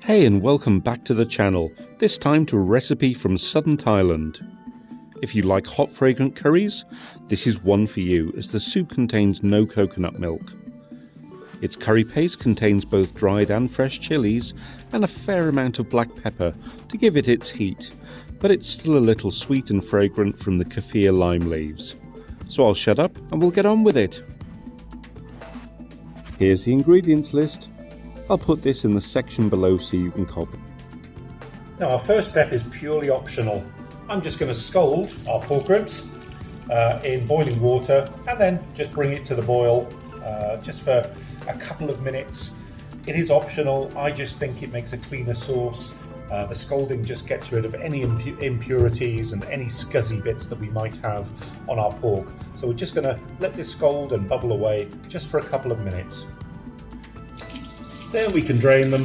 Hey and welcome back to the channel, this time to a recipe from southern Thailand. If you like hot fragrant curries, this is one for you as the soup contains no coconut milk. Its curry paste contains both dried and fresh chilies and a fair amount of black pepper to give it its heat, but it's still a little sweet and fragrant from the kaffir lime leaves. So I'll shut up and we'll get on with it. Here's the ingredients list. I'll put this in the section below so you can copy. Now our first step is purely optional. I'm just going to scald our pork ribs in boiling water and then just bring it to the boil just for a couple of minutes. It is optional, I just think it makes a cleaner sauce. The scalding just gets rid of any impurities and any scuzzy bits that we might have on our pork. So we're just going to let this scald and bubble away just for a couple of minutes. Then we can drain them,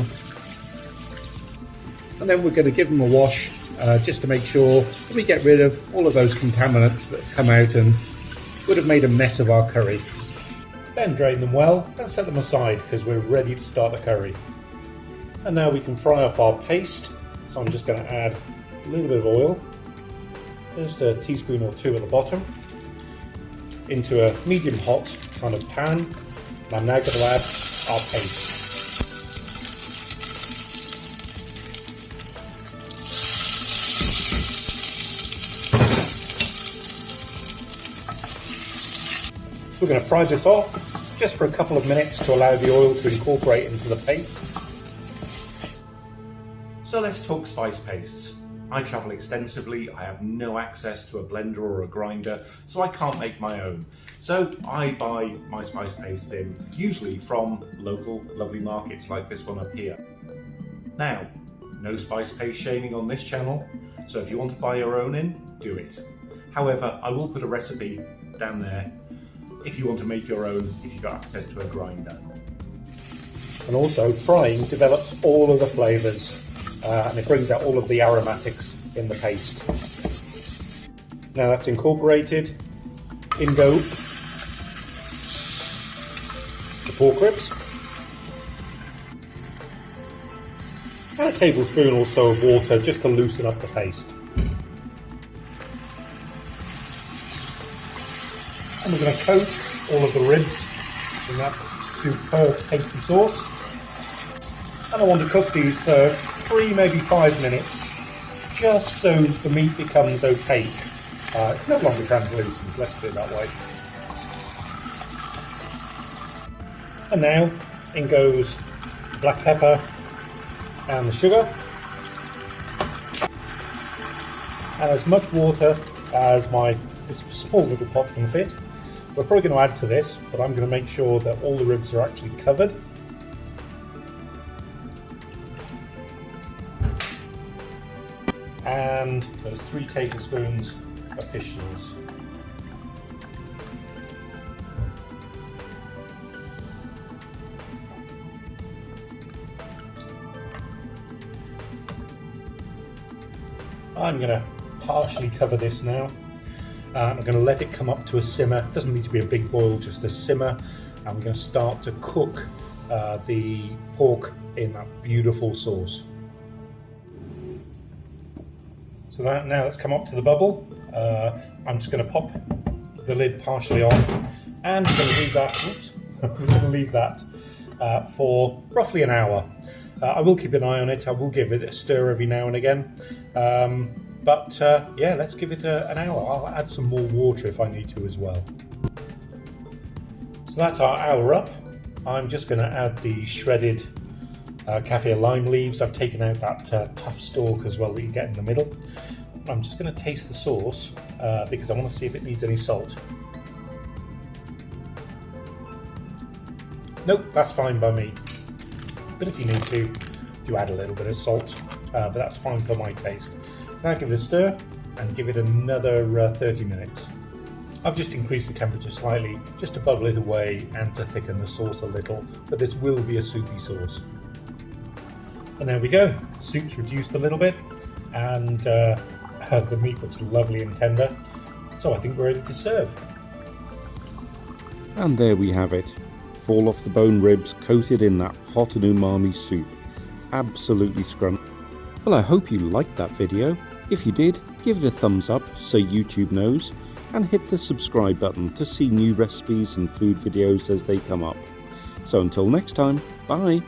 and then we're going to give them a wash just to make sure that we get rid of all of those contaminants that come out and would have made a mess of our curry. Then drain them well and set them aside because we're ready to start the curry. And now we can fry off our paste, so I'm just going to add a little bit of oil, just a teaspoon or two at the bottom, into a medium hot kind of pan. And I'm now going to add our paste. We're going to fry this off just for a couple of minutes to allow the oil to incorporate into the paste. So let's talk spice pastes. I travel extensively, I have no access to a blender or a grinder, so I can't make my own. So I buy my spice pastes in, usually from local lovely markets like this one up here. Now, no spice paste shaming on this channel, so if you want to buy your own in, do it. However, I will put a recipe down there if you want to make your own, if you've got access to a grinder. And also, frying develops all of the flavours and it brings out all of the aromatics in the paste. Now that's incorporated, in go the pork ribs, and a tablespoon or so of water just to loosen up the paste. And we're going to coat all of the ribs in that superb tasty sauce. And I want to cook these for 3, maybe 5 minutes, just so the meat becomes opaque. It's no longer translucent, let's put it that way. And now in goes the black pepper and the sugar. And as much water as this small little pot can fit. We're probably going to add to this, but I'm going to make sure that all the ribs are actually covered. And there's 3 tablespoons of fish sauce. I'm going to partially cover this now. I'm going to let it come up to a simmer. It doesn't need to be a big boil, just a simmer. And we're going to start to cook the pork in that beautiful sauce. So now it's come up to the bubble. I'm just going to pop the lid partially on, and we're going to leave that. Oops, we're going to leave that for roughly an hour. I will keep an eye on it. I will give it a stir every now and again. But yeah, let's give it an hour. I'll add some more water if I need to as well. So that's our hour up. I'm just going to add the shredded kaffir lime leaves. I've taken out that tough stalk as well that you get in the middle. I'm just going to taste the sauce because I want to see if it needs any salt. Nope, that's fine by me. But if you need to, you add a little bit of salt, but that's fine for my taste. Now give it a stir and give it another 30 minutes. I've just increased the temperature slightly just to bubble it away and to thicken the sauce a little, but this will be a soupy sauce. And there we go, soup's reduced a little bit and the meat looks lovely and tender, so I think we're ready to serve. And there we have it, fall off the bone ribs coated in that hot and umami soup. absolutely scrumptious. Well, I hope you liked that video. If you did, give it a thumbs up so YouTube knows, and hit the subscribe button to see new recipes and food videos as they come up. So until next time, bye!